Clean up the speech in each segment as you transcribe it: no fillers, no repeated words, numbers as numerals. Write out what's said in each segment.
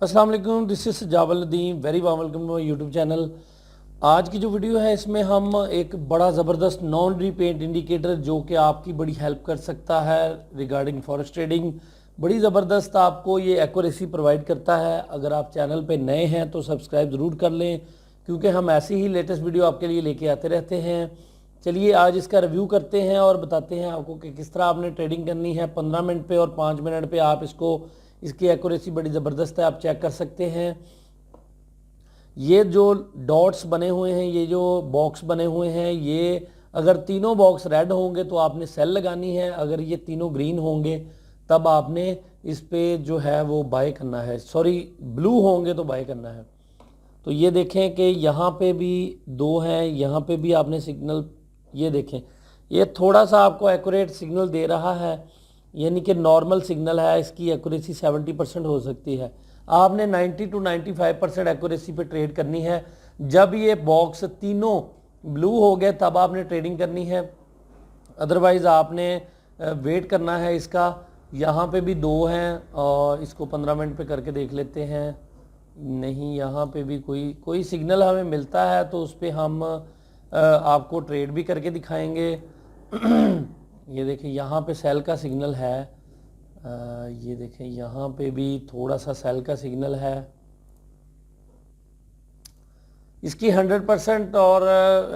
अस्सलाम वालेकुम, this is Jawal Nadeem, very warm welcome to my YouTube channel. आज की जो वीडियो है इसमें हम एक बड़ा ज़बरदस्त नॉन रीपेंट इंडिकेटर जो कि आपकी बड़ी हेल्प कर सकता है रिगार्डिंग फॉरेक्स ट्रेडिंग, बड़ी ज़बरदस्त आपको ये एक्यूरेसी प्रोवाइड करता है। अगर आप चैनल पे नए हैं तो सब्सक्राइब ज़रूर कर लें, क्योंकि हम ऐसी ही लेटेस्ट वीडियो आपके लिए लेके आते रहते हैं। चलिए आज इसका रिव्यू करते हैं और बताते हैं आपको कि किस तरह आपने ट्रेडिंग करनी है। 15 मिनट पे और 5 मिनट पे आप इसकी एक्यूरेसी बड़ी ज़बरदस्त है, आप चेक कर सकते हैं। ये जो डॉट्स बने हुए हैं, ये जो बॉक्स बने हुए हैं, ये अगर तीनों बॉक्स रेड होंगे तो आपने सेल लगानी है, अगर ये तीनों ग्रीन होंगे तब आपने इस पे जो है वो बाय करना है, सॉरी ब्लू होंगे तो बाय करना है। तो ये देखें कि यहाँ पे भी दो हैं, यहाँ पे भी आपने सिग्नल, ये देखें ये थोड़ा सा आपको एक्यूरेट सिग्नल दे रहा है, यानी कि नॉर्मल सिग्नल है, इसकी एक्यूरेसी 70% हो सकती है। आपने 90 टू 95% एक्यूरेसी पे ट्रेड करनी है। जब ये बॉक्स तीनों ब्लू हो गए तब आपने ट्रेडिंग करनी है, अदरवाइज़ आपने वेट करना है इसका। यहाँ पे भी दो हैं और इसको 15 मिनट पे करके देख लेते हैं। नहीं, यहाँ पे भी कोई सिग्नल हमें मिलता है तो उस पर हम आपको ट्रेड भी करके दिखाएंगे। ये देखिए यहाँ पे सेल का सिग्नल है, ये देखें यहाँ पे भी थोड़ा सा सेल का सिग्नल है। इसकी 100% और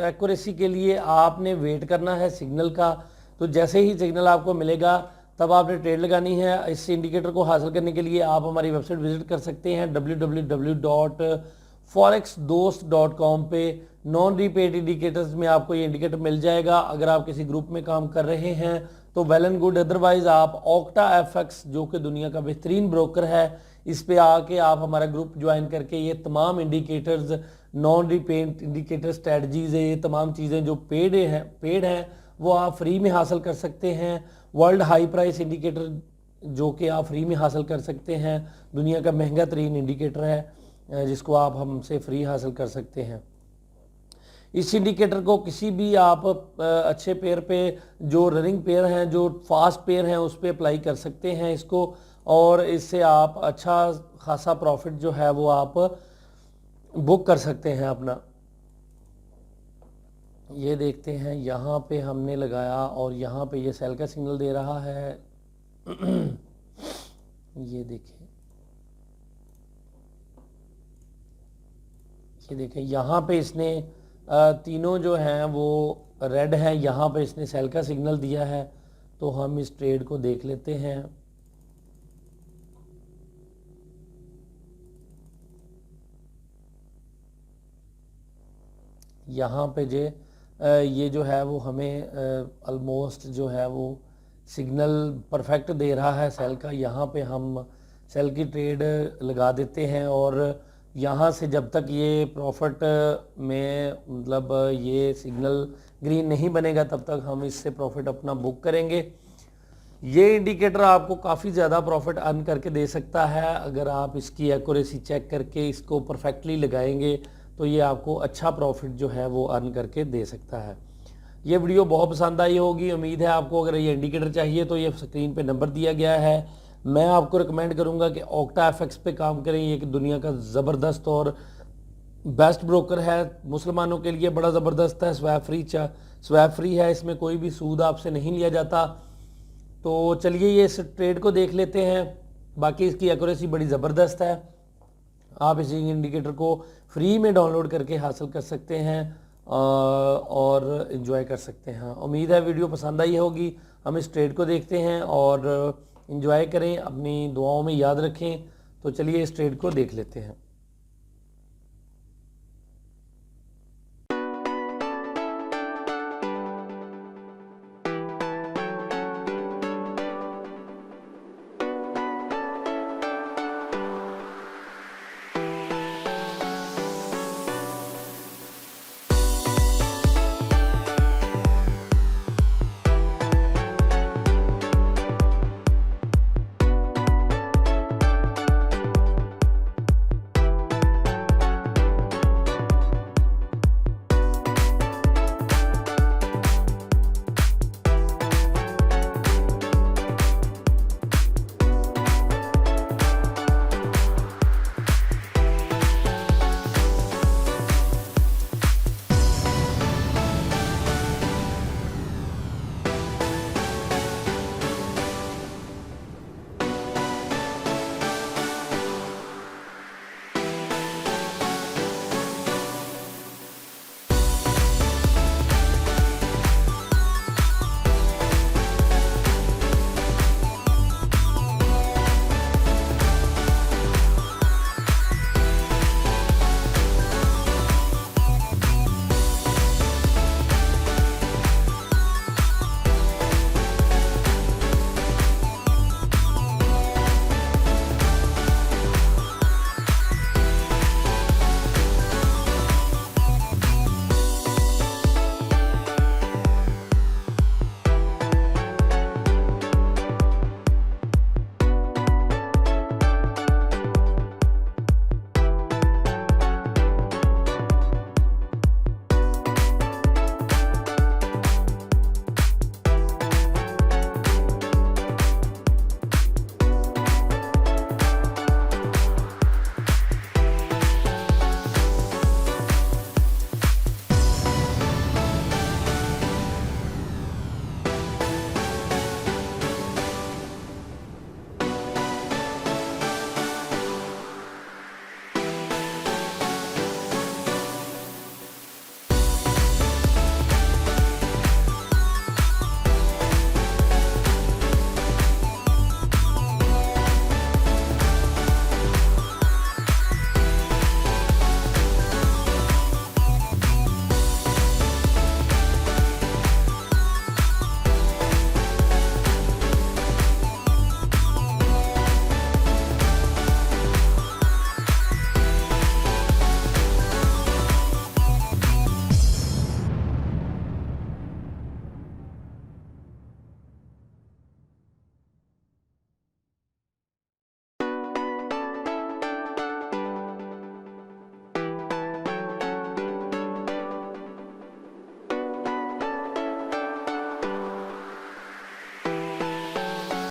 एक्यूरेसी के लिए आपने वेट करना है सिग्नल का। तो जैसे ही सिग्नल आपको मिलेगा तब आपने ट्रेड लगानी है। इस इंडिकेटर को हासिल करने के लिए आप हमारी वेबसाइट विजिट कर सकते हैं www.forexdost.com पे। नॉन रीपेड इंडिकेटर्स में आपको ये इंडिकेटर मिल जाएगा। अगर आप किसी ग्रुप में काम कर रहे हैं तो वेल एंड गुड, अदरवाइज आप ऑक्टा एफएक्स जो कि दुनिया का बेहतरीन ब्रोकर है, इस पे आके आप हमारा ग्रुप ज्वाइन करके ये तमाम indicators, non repaid indicator strategies है, ये तमाम चीज़ें जो पेड हैं वो आप फ्री में हासिल कर सकते हैं। वर्ल्ड हाई प्राइस इंडिकेटर जो कि आप फ्री में हासिल कर सकते हैं, दुनिया का महंगा तरीन इंडिकेटर है जिसको आप हमसे फ्री हासिल कर सकते हैं। इस इंडिकेटर को किसी भी आप अच्छे पेयर पे, जो रनिंग पेयर हैं, जो फास्ट पेयर हैं, उस पर अप्लाई कर सकते हैं इसको, और इससे आप अच्छा खासा प्रॉफिट जो है वो आप बुक कर सकते हैं अपना। ये देखते हैं यहाँ पे हमने लगाया और यहाँ पे ये सेल का सिग्नल दे रहा है। ये देखें यहाँ पे इसने तीनों जो हैं वो रेड हैं, यहाँ पे इसने सेल का सिग्नल दिया है। तो हम इस ट्रेड को देख लेते हैं। यहाँ पे ये जो है वो हमें ऑलमोस्ट जो है वो सिग्नल परफेक्ट दे रहा है सेल का। यहाँ पे हम सेल की ट्रेड लगा देते हैं और यहाँ से जब तक ये प्रॉफिट में, मतलब ये सिग्नल ग्रीन नहीं बनेगा तब तक हम इससे प्रॉफिट अपना बुक करेंगे। ये इंडिकेटर आपको काफ़ी ज़्यादा प्रॉफिट अर्न करके दे सकता है अगर आप इसकी एक्यूरेसी चेक करके इसको परफेक्टली लगाएंगे, तो ये आपको अच्छा प्रॉफिट जो है वो अर्न करके दे सकता है। ये वीडियो बहुत पसंद आई होगी, उम्मीद है आपको। अगर ये इंडिकेटर चाहिए तो ये स्क्रीन पे नंबर दिया गया है। मैं आपको रिकमेंड करूंगा कि ऑक्टा एफएक्स पे काम करें। ये कि दुनिया का ज़बरदस्त और बेस्ट ब्रोकर है, मुसलमानों के लिए बड़ा ज़बरदस्त है। स्वैप फ्री है, इसमें कोई भी सूद आपसे नहीं लिया जाता। तो चलिए ये इस ट्रेड को देख लेते हैं। बाकी इसकी एक्यूरेसी बड़ी ज़बरदस्त है, आप इस इंडिकेटर को फ्री में डाउनलोड करके हासिल कर सकते हैं और इन्जॉय कर सकते हैं। उम्मीद है वीडियो पसंद आई होगी। हम इस ट्रेड को देखते हैं और इन्जॉय करें, अपनी दुआओं में याद रखें। तो चलिए इस ट्रेड को देख लेते हैं।